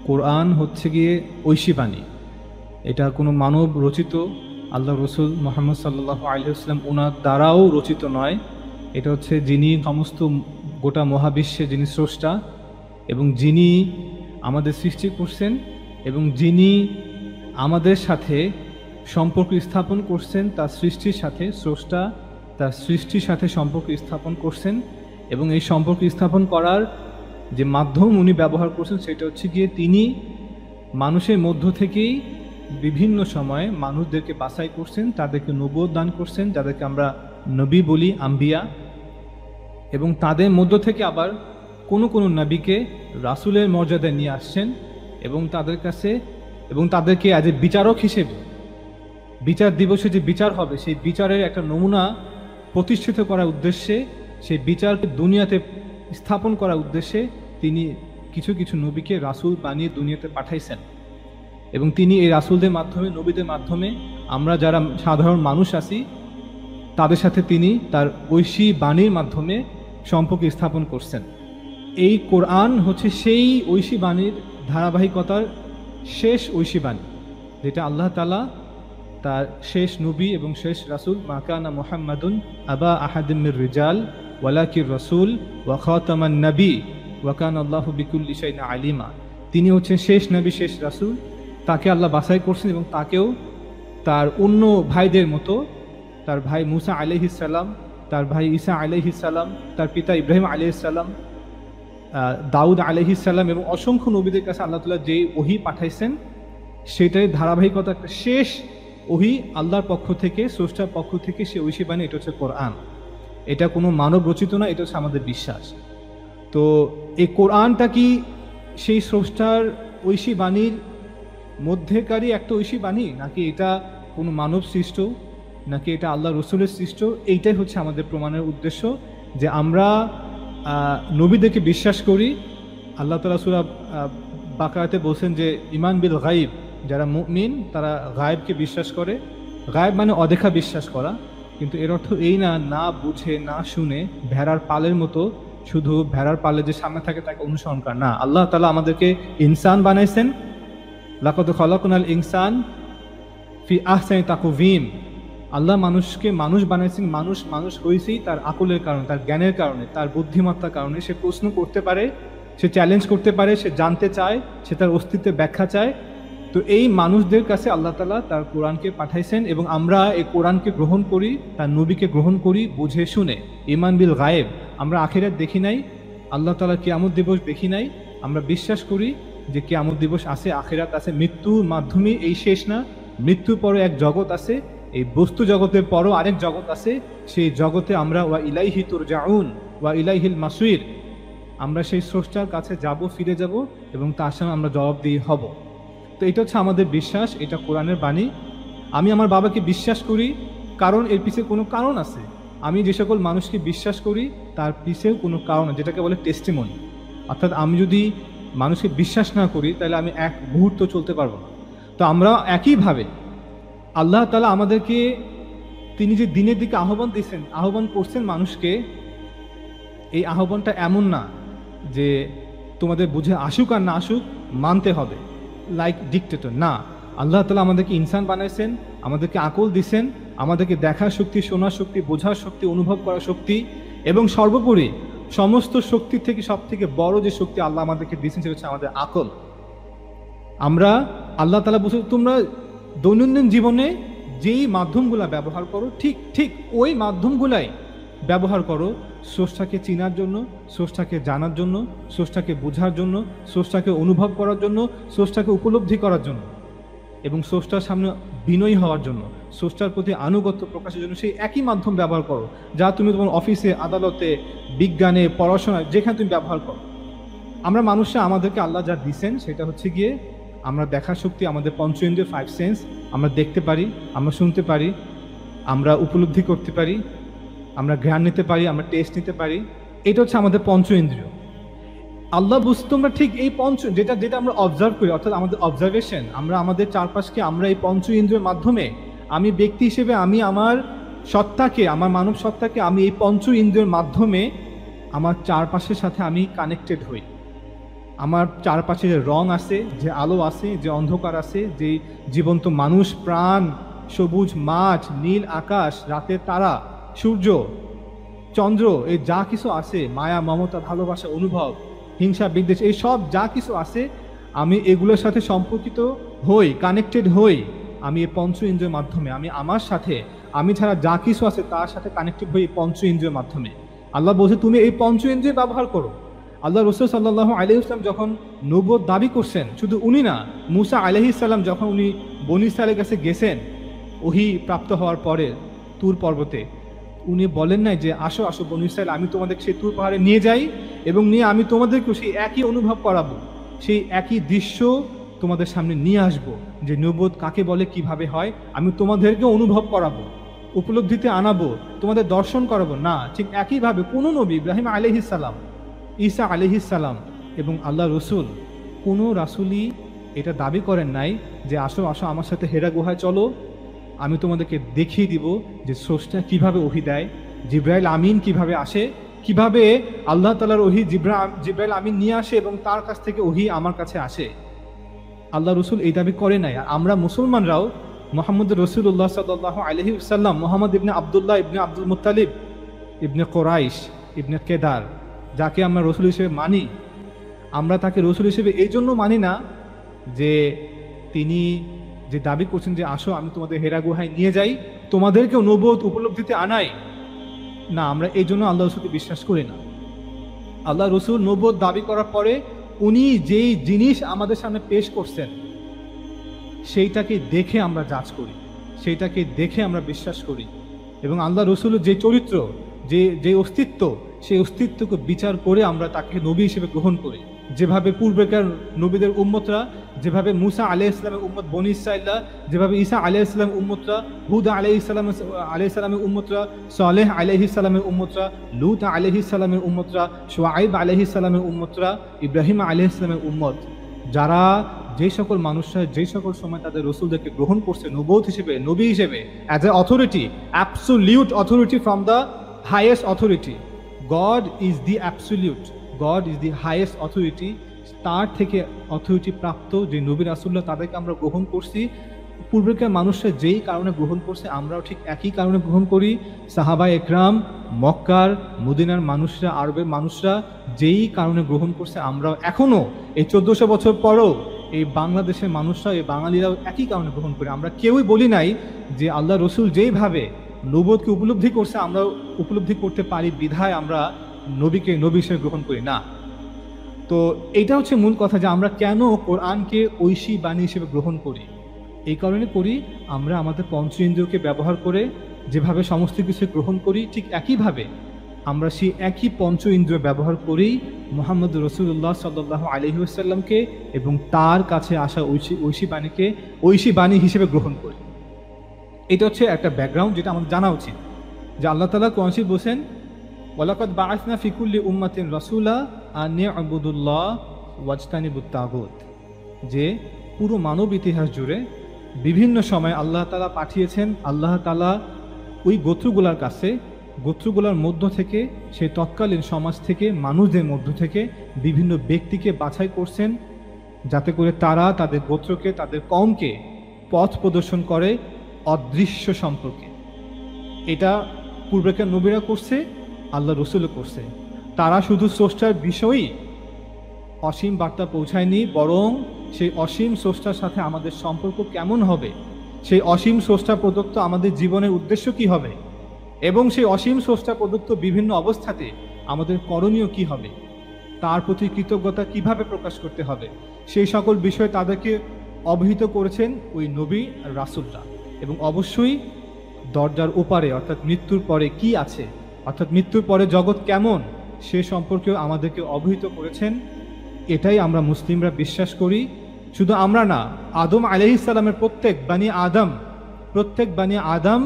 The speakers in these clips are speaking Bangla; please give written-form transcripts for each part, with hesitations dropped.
কোরআন হচ্ছে গিয়ে ঐশী বাণী। এটা কোনো মানব রচিত, আল্লাহ রসুল মোহাম্মদ সাল্লাল্লাহু আলাইহি ওয়াসাল্লাম ওনার দ্বারাও রচিত নয়। এটা হচ্ছে যিনি সমস্ত গোটা মহাবিশ্বে যিনি স্রষ্টা এবং যিনি আমাদের সৃষ্টি করছেন এবং যিনি আমাদের সাথে সম্পর্ক স্থাপন করছেন, তার সৃষ্টির সাথে, স্রষ্টা তার সৃষ্টির সাথে সম্পর্ক স্থাপন করছেন এবং এই সম্পর্ক স্থাপন করার যে মাধ্যম উনি ব্যবহার করছেন সেটা হচ্ছে গিয়ে তিনি মানুষের মধ্য থেকেই বিভিন্ন সময়ে মানুষদেরকে বাছাই করছেন, তাদেরকে নবুয়ত দান করছেন, যাদেরকে আমরা নবী বলি, আম্বিয়া, এবং তাদের মধ্য থেকে আবার কোনো কোনো নবীকে রাসূলের মর্যাদায় নিয়ে আসছেন এবং তাদের কাছে এবং তাদেরকে অ্যাজ এ বিচারক হিসেবে বিচার দিবসে যে বিচার হবে সেই বিচারের একটা নমুনা প্রতিষ্ঠিত করার উদ্দেশ্যে, সেই বিচারকে দুনিয়াতে স্থাপন করার উদ্দেশ্যে তিনি কিছু কিছু নবীকে রাসূল বানিয়ে দুনিয়াতে পাঠাইছেন এবং তিনি এই রাসূলদের মাধ্যমে, নবীদের মাধ্যমে আমরা যারা সাধারণ মানুষ আছি তাদের সাথে তিনি তার ঐশী বাণীর মাধ্যমে সম্পর্ক স্থাপন করছেন। এই কোরআন হচ্ছে সেই ঐশী বাণীর ধারাবাহিকতার শেষ ঐশী বাণী, যেটা আল্লাহ তাআলা তার শেষ নবী এবং শেষ রাসূল মা কানা মুহাম্মাদুন আবা আহাদিম মির রিজাল ওয়ালাকির রাসূল ওয়া খাতামান নবী ওয়া কানা আল্লাহু বিকুল্লি শাইইন আলিমা। তিনি হচ্ছেন শেষ নবী, শেষ রাসূল, তাকে আল্লাহ বাছাই করছেন এবং তাকেও তার অন্য ভাইদের মতো, তার ভাই মুসা আলাইহিস সালাম, তার ভাই ঈসা আলাইহিস সালাম, তার পিতা ইব্রাহিম আলাইহিস সালাম, দাউদ আলাইহিস সালাম এবং অসংখ্য নবীদের কাছে আল্লাহ তাআলা যে ওহী পাঠাইছেন সেটাই ধারাবাহিকতা একটা শেষ ওহী আল্লাহর পক্ষ থেকে, স্রষ্টার পক্ষ থেকে সে ঐশী বাণী, এটা হচ্ছে কোরআন। এটা কোনো মানব রচিত না, এটা হচ্ছে আমাদের বিশ্বাস। তো এই কোরআনটা কি সেই স্রষ্টার ঐশী বাণীর মধ্যেকারই একটা ঐশী বাণী, নাকি এটা কোনো মানব সৃষ্ট, নাকি এটা আল্লাহ রসুলের সৃষ্ট? এইটাই হচ্ছে আমাদের প্রমাণের উদ্দেশ্য, যে আমরা নবীদেরকে বিশ্বাস করি। আল্লাহ তাআলা সূরা বাকারাতে বলছেন যে ঈমান বিল গায়ব, যারা মুমিন তারা গায়েবকে বিশ্বাস করে। গায়েব মানে অদেখা বিশ্বাস করা, কিন্তু এর অর্থ এই না, না বুঝে না শুনে ভেড়ার পালের মতো শুধু ভেড়ার পালে যে সামনে থাকে তাকে অনুসরণ করা না। আল্লাহ তাআলা আমাদেরকে ইনসান বানাইছেন, লাকাদ খালাকনাল ইনসান ফি আহসানি তাকওয়িম। আল্লাহ মানুষকে মানুষ বানাইছেন, মানুষ হয়েছেই তার আকলের কারণে, তার জ্ঞানের কারণে, তার বুদ্ধিমত্তার কারণে। সে প্রশ্ন করতে পারে, সে চ্যালেঞ্জ করতে পারে, সে জানতে চায়, সে তার অস্তিত্বের ব্যাখ্যা চায়। তো এই মানুষদের কাছে আল্লাহ তাআলা তার কোরআনকে পাঠাইছেন এবং আমরা এই কোরআনকে গ্রহণ করি, তার নবীকে গ্রহণ করি বুঝে শুনে। ঈমান বিল গায়েব, আমরা আখিরাত দেখি নাই, আল্লাহ তাআলার কিয়ামত দিবস দেখি নাই, আমরা বিশ্বাস করি যে কিয়ামত দিবস আছে, আখিরাত আছে, মৃত্যুর মাধ্যমে এই শেষ না, মৃত্যুর পরে এক জগৎ আছে, এই বস্তু জগতের পরও আরেক জগৎ আছে, সেই জগতে আমরা ওয়া ইলাইহি তুরজাউন ওয়া ইলাইহিল মাসির, আমরা সেই স্রষ্টার কাছে যাব, ফিরে যাব এবং তার সামনে আমরা জবাবদিহি হব। তো এটা হচ্ছে আমাদের বিশ্বাস, এটা কোরআনের বাণী। আমি আমার বাবাকে বিশ্বাস করি কারণ এর পিছে কোনো কারণ আছে। আমি যে সকল মানুষকে বিশ্বাস করি তার পিছেও কোনো কারণ আছে, যেটাকে বলে টেস্টিমনি। অর্থাৎ আমি যদি মানুষকে বিশ্বাস না করি তাহলে আমি এক মুহূর্ত চলতে পারবো না। তো আমরা একইভাবে আল্লাহ তাআলা আমাদেরকে তিনি যে দিনের দিকে আহ্বান দিয়েছেন, আহ্বান করছেন মানুষকে, এই আহ্বানটা এমন না যে তোমাদের বুঝে আসুক আর না আসুক মানতে হবে লাইক ডিক্টেটর, না। আল্লাহ তাআলা আমাদেরকে ইনসান বানাইছেন, আমাদেরকে আকল দিছেন, আমাদেরকে দেখার শক্তি, শোনার শক্তি, বোঝার শক্তি, অনুভব করার শক্তি, এবং সর্বোপরি সমস্ত শক্তির থেকে সব থেকে বড় যে শক্তি আল্লাহ আমাদেরকে দিয়েছেন সেটা হচ্ছে আমাদের আকল। আমরা আল্লাহ তাআলা বলছেন তোমরা দৈনন্দিন জীবনে যেই মাধ্যমগুলা ব্যবহার করো ঠিক ওই মাধ্যমগুলাই ব্যবহার করো স্রষ্টাকে চেনার জন্য, স্রষ্টাকে জানার জন্য, স্রষ্টাকে বোঝার জন্য, স্রষ্টাকে অনুভব করার জন্য, স্রষ্টাকে উপলব্ধি করার জন্য এবং স্রষ্টার সামনে বিনয়ী হওয়ার জন্য, স্রষ্টার প্রতি আনুগত্য প্রকাশের জন্য সেই একই মাধ্যম ব্যবহার করো যা তুমি তোমার অফিসে, আদালতে, বিজ্ঞানে, পড়াশোনায় যেখানে তুমি ব্যবহার করো। আমরা মানুষরা আমাদেরকে আল্লাহ যা দিয়েছেন সেটা হচ্ছে গিয়ে আমরা দেখার শক্তি, আমাদের পঞ্চ ইন্দ্রিয়, 5 সেন্স, আমরা দেখতে পারি, আমরা শুনতে পারি, আমরা উপলব্ধি করতে পারি, আমরা ঘ্রাণ নিতে পারি, আমরা টেস্ট নিতে পারি। এটা হচ্ছে আমাদের পঞ্চ ইন্দ্রিয়। আল্লাহ বুঝতে তোমরা ঠিক এই যেটা আমরা অবজার্ভ করি, অর্থাৎ আমাদের অবজারভেশন, আমরা আমাদের চারপাশকে আমরা এই পঞ্চ ইন্দ্রিয়ের মাধ্যমে, আমি ব্যক্তি হিসেবে আমি আমার সত্তাকে, আমার মানব সত্তাকে আমি এই পঞ্চ ইন্দ্রিয়ের মাধ্যমে আমার চারপাশের সাথে আমি কানেক্টেড হই। আমার চারপাশে যে রং আছে, যে আলো আছে, যে অন্ধকার আছে, যে জীবন্ত মানুষ, প্রাণ, সবুজ মাঠ, নীল আকাশ, রাতের তারা, সূর্য, চন্দ্র, এই যা কিছু আছে, মায়া, মমতা, ভালোবাসা, অনুভব, হিংসা, বিদ্বেষ, এই সব যা কিছু আছে, আমি এগুলোর সাথে সম্পর্কিত হই, কানেক্টেড হই। আমি এই পঞ্চ ইন্দ্রিয়ের মাধ্যমে, আমি আমার সাথে, আমি ছাড়া যা কিছু আছে তার সাথে কানেক্টেড হই এই পঞ্চ ইন্দ্রিয়ের মাধ্যমে। আল্লাহ বলছে তুমি এই পঞ্চ ইন্দ্রিয় ব্যবহার করো। আল্লাহ রসুল সাল্লাল্লাহু আলাইহি ওয়াসাল্লাম যখন নবুয়ত দাবি করছেন, শুধু উনি না, মুসা আলাইহিস সালাম যখন উনি বনী ইসরাইলের কাছে গেছেন ওহী প্রাপ্ত হওয়ার পরে তুর পর্বতে, উনি বলেন নাই যে আসো আসো বনী ইসরাইল, আমি তোমাদের সেই তুর পাহাড়ে নিয়ে যাই এবং নিয়ে আমি তোমাদেরকেও সেই একই অনুভব করাবো, সেই একই দৃশ্য তোমাদের সামনে নিয়ে আসবো, যে নবুয়ত কাকে বলে, কিভাবে হয়, আমি তোমাদেরকে অনুভব করাবো, উপলব্ধিতে আনাবো, তোমাদের দর্শন করাবো। না, ঠিক একইভাবে কোনো নবী, ইব্রাহিম আলাইহিস সালাম, ঈসা আলাইহিস সালাম এবং আল্লাহ রসুল, কোনো রাসূলই এটা দাবি করেন নাই যে আসো আসো আমার সাথে হেরা গুহায় চলো, আমি তোমাদেরকে দেখিয়ে দিব যে স্রষ্টা কিভাবে ওহী দেয়, জিব্রাইল আমিন কিভাবে আসে, কিভাবে আল্লাহ তাআলার ওহী জিব্রাইল আমিন নিয়ে আসে এবং তার কাছ থেকে ওহী আমার কাছে আসে। আল্লাহ রসুল এই দাবি করে নাই। আর আমরা মুসলমানরাও মোহাম্মদ রসুল্লাহ সাল্লাল্লাহু আলাইহি ওয়াসাল্লাম, মোহাম্মদ ইবনে আবদুল্লাহ ইবনে আব্দুল মুত্তালিব ইবনে কোরাইশ ইবনে কেদার, যাকে আমরা রসুল হিসেবে মানি, আমরা তাকে রসুল হিসেবে এই জন্য মানি না যে তিনি যে দাবি করছেন যে আসো আমি তোমাদের হেরা গুহায় নিয়ে যাই, তোমাদেরকেও নবুয়ত উপলব্ধিতে আনাই, না, আমরা এই জন্য আল্লাহ রসুলকে বিশ্বাস করি না। আল্লাহ রসুল নবুয়ত দাবি করার পরে উনি যেই জিনিস আমাদের সামনে পেশ করছেন সেইটাকে দেখে আমরা জাজ করি, সেইটাকে দেখে আমরা বিশ্বাস করি, এবং আল্লাহ রসুলের যে চরিত্র, যে অস্তিত্ব, সেই অস্তিত্বকে বিচার করে আমরা তাকে নবী হিসেবে গ্রহণ করি। যেভাবে পূর্বেকার নবীদের উম্মতরা, যেভাবে মুসা আলাইহিস সালামের উম্মত বনী ইসরাঈলরা, যেভাবে ঈসা আলাইহিস সালামের উম্মতরা, হুদ আলাইহিস সালামের উম্মতরা, সালেহ আলাইহিস সালামের উম্মতরা, লূত আলাইহিস সালামের উম্মতরা, শুআয়ব আলাইহিস সালামের উম্মতরা, ইব্রাহিম আলাইহিস সালামের উম্মত, যারা যে সকল মানুষরা যে সকল সময় তাদের রসুলদেরকে গ্রহণ করছে নবুয়ত হিসেবে, নবী হিসেবে, as a authority, absolute authority from the highest authority. God is the absolute, god is the highest authority. তার থেকে অথরিটি প্রাপ্ত যে নবী রাসূলুল্লাহ, তাদেরকে আমরা গ্রহণ করছি। পূর্বেকার মানুষরা যেই কারণে গ্রহণ করছে আমরাও ঠিক একই কারণে গ্রহণ করি। সাহাবা একরাম, মক্কার মদিনার মানুষরা, আরবের মানুষরা যেই কারণে গ্রহণ করছে আমরাও এখনো এই 1400 বছর পরও এই বাংলাদেশের মানুষরা, এই বাঙালিরাও একই কারণে গ্রহণ করি। আমরা কেউই বলি নাই যে আল্লাহ রসুল যেইভাবে নবুয়তকে উপলব্ধি করছে আমরা উপলব্ধি করতে পারি বিধায় আমরা নবীকে নবী হিসেবে গ্রহণ করি না। তো এইটা হচ্ছে মূল কথা, যে আমরা কেন কোরআনকে ঐশী বাণী হিসেবে গ্রহণ করি। এই কারণে করি, আমরা আমাদের পঞ্চ ইন্দ্রিয়কে ব্যবহার করে যেভাবে সমস্ত কিছু গ্রহণ করি, ঠিক একইভাবে আমরা সেই একই পঞ্চ ইন্দ্রিয় ব্যবহার করেই মুহাম্মদ রাসূলুল্লাহ সাল্লাল্লাহু আলাইহি ওয়াসাল্লামকে এবং তার কাছে আসা ঐশী বাণীকে ঐশী বাণী হিসেবে গ্রহণ করি। এটা হচ্ছে একটা ব্যাকগ্রাউন্ড যেটা আমাদের জানা উচিত, যে আল্লাহ তাআলা কোরআনে বলেছেন, ওয়ালাকাদ বাআসনা ফি কুল্লি উম্মাতিন রাসূলা আন ইউবুদুল্লাহ ওয়াজতানিবুত তাগুত, যে পুরো মানব ইতিহাস জুড়ে বিভিন্ন সময় আল্লাহ তাআলা পাঠিয়েছেন, আল্লাহ তাআলা ওই গোত্রগুলার কাছে, গোত্রগুলার মধ্য থেকে, সেই তৎকালীন সমাজ থেকে, মানুষদের মধ্য থেকে বিভিন্ন ব্যক্তিকে বাছাই করছেন, যাতে করে তারা তাদের গোত্রকে, তাদের কওমকে পথ প্রদর্শন করে অদৃশ্য সম্পর্কে। এটা পূর্বেকার নবীরা করছে, আল্লাহ রসুলও করছে। তারা শুধু স্রষ্টার বিষয়ই অসীম বার্তা পৌঁছায়নি, বরং সেই অসীম স্রষ্টার সাথে আমাদের সম্পর্ক কেমন হবে, সেই অসীম স্রষ্টা প্রদত্ত আমাদের জীবনের উদ্দেশ্য কি হবে, এবং সেই অসীম স্রষ্টা প্রদত্ত বিভিন্ন অবস্থাতে আমাদের করণীয় কি হবে, তার প্রতি কৃতজ্ঞতা কিভাবে প্রকাশ করতে হবে, সেই সকল বিষয়ে তাদেরকে অবহিত করেছেন ওই নবী আর রাসূলরা। এবং অবশ্যই দরজার ওপারে, অর্থাৎ মৃত্যুর পরে কি আছে, অর্থাৎ মৃত্যুর পরে জগৎ কেমন, সে সম্পর্কেও আমাদেরকে অবহিত করেছেন। এটাই আমরা মুসলিমরা বিশ্বাস করি। শুধু আমরা না, আদম আলাইহিস সালামের প্রত্যেক বানি আদম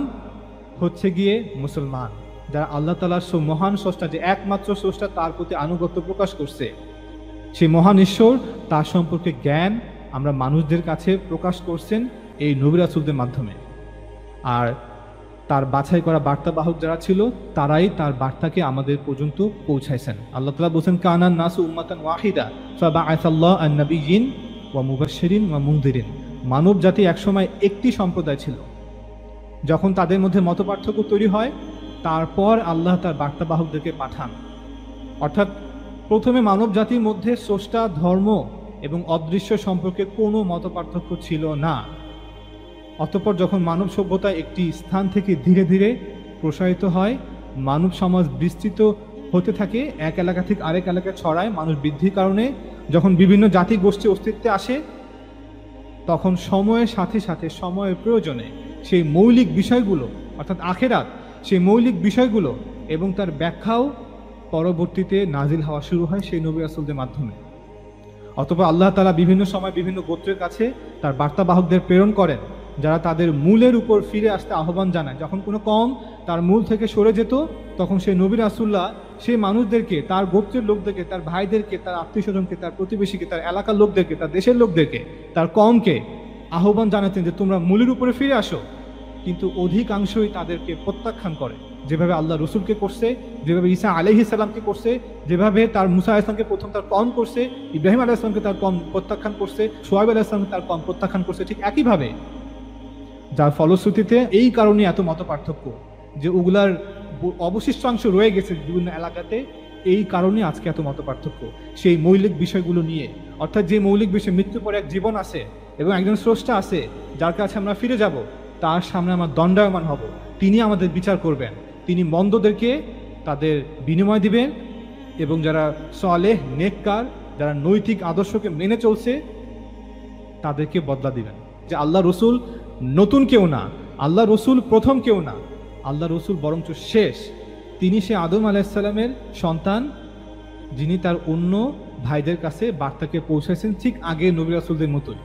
হচ্ছে গিয়ে মুসলমান, যারা আল্লাহ তাআলার মহান স্রষ্টা, যে একমাত্র স্রষ্টা, তার প্রতি আনুগত্য প্রকাশ করছে। সেই মহান ঈশ্বর, তার সম্পর্কে জ্ঞান আমরা মানুষদের কাছে প্রকাশ করছেন এই নবী রাসূলদের মাধ্যমে। আর তার বাছাই করা বার্তাবাহক যারা ছিল তারাই তার বার্তাকে আমাদের পর্যন্ত পৌঁছাইছেন। আল্লাহ তাআলা বলেছেন কানান নাসু উম্মাতান ওয়াহিদা ফাবাআসাল্লাহু আন-নাবিয়্যিন ওয়া মুবাশশিরিন ওয়া মুনযিরিন। মানব জাতি একসময় একটি সম্প্রদায় ছিল, যখন তাদের মধ্যে মতপার্থক্য তৈরি হয় তারপর আল্লাহ তার বার্তাবাহকদেরকে পাঠান। অর্থাৎ প্রথমে মানব জাতির মধ্যে স্রষ্টা, ধর্ম এবং অদৃশ্য সম্পর্কে কোনো মতপার্থক্য ছিল না। অতঃপর যখন মানব সভ্যতা একটি স্থান থেকে ধীরে ধীরে প্রসারিত হয়, মানব সমাজ বিস্তৃত হতে থাকে, এক এলাকা থেকে আরেক এলাকায় ছড়ায়, মানুষ বৃদ্ধির কারণে যখন বিভিন্ন জাতি গোষ্ঠী অস্তিত্বে আসে, তখন সময়ের সাথে সাথে সময়ের প্রয়োজনে সেই মৌলিক বিষয়গুলো অর্থাৎ আখেরাত, সেই মৌলিক বিষয়গুলো এবং তার ব্যাখ্যাও পরবর্তীতে নাজিল হওয়া শুরু হয় সেই নবী রাসূলদের মাধ্যমে। অতঃপর আল্লাহ তাআলা বিভিন্ন সময় বিভিন্ন গোত্রের কাছে তার বার্তাবাহকদের প্রেরণ করেন, যারা তাদের মূলের উপর ফিরে আসতে আহ্বান জানায়। যখন কোনো কওম তার মূল থেকে সরে যেত, তখন সেই নবী রাসূলুল্লাহ সেই মানুষদেরকে, তার গোত্রের লোকদেরকে, তার ভাইদেরকে, তার আত্মীয় স্বজনকে, তার প্রতিবেশীকে, তার এলাকার লোকদেরকে, তার দেশের লোকদেরকে, তার কওমকে আহ্বান জানাতেন যে তোমরা মূলের উপরে ফিরে আসো। কিন্তু অধিকাংশই তাদেরকে প্রত্যাখ্যান করে, যেভাবে আল্লাহ রসুলকে করছে, যেভাবে ঈসা আলাইহিস সালামকে করছে, যেভাবে তার মুসা আলাইহিস সালামকে প্রথম তার কওম করছে, ইব্রাহিম আলাইহিস সালামকে তার কওম প্রত্যাখ্যান করছে, শুআয়ব আলাইহিস সালামকে তার কওম প্রত্যাখ্যান করছে, ঠিক একইভাবে। যার ফলশ্রুতিতে এই কারণে এত মত পার্থক্য, যে ওগুলার অবশিষ্টাংশ রয়ে গেছে বিভিন্ন এলাকাতে, এই কারণে আজকে এত মত পার্থক্য সেই মৌলিক বিষয়গুলো নিয়ে। অর্থাৎ যে মৌলিক বিষয়, মৃত্যুর পরে এক জীবন আছে এবং একজন স্রষ্টা আছে যার কাছে আমরা ফিরে যাব, তার সামনে আমরা দণ্ডায়মান হব, তিনি আমাদের বিচার করবেন, তিনি মন্দদেরকে তাদের বিনিময় দিবেন এবং যারা সালেহ, নেককার, যারা নৈতিক আদর্শকে মেনে চলছে তাদেরকে বদলা দিবেন। যে আল্লাহ রসুল নতুন কেউ না, আল্লাহ রসুল প্রথম কেউ না, আল্লাহ রসুল বরঞ্চ শেষ। তিনি সে আদম আলাইহিসসালামের সন্তান, যিনি তার অন্য ভাইদের কাছে বার্তাকে পৌঁছাইছেন ঠিক আগে নবী রাসূলদের মতোই।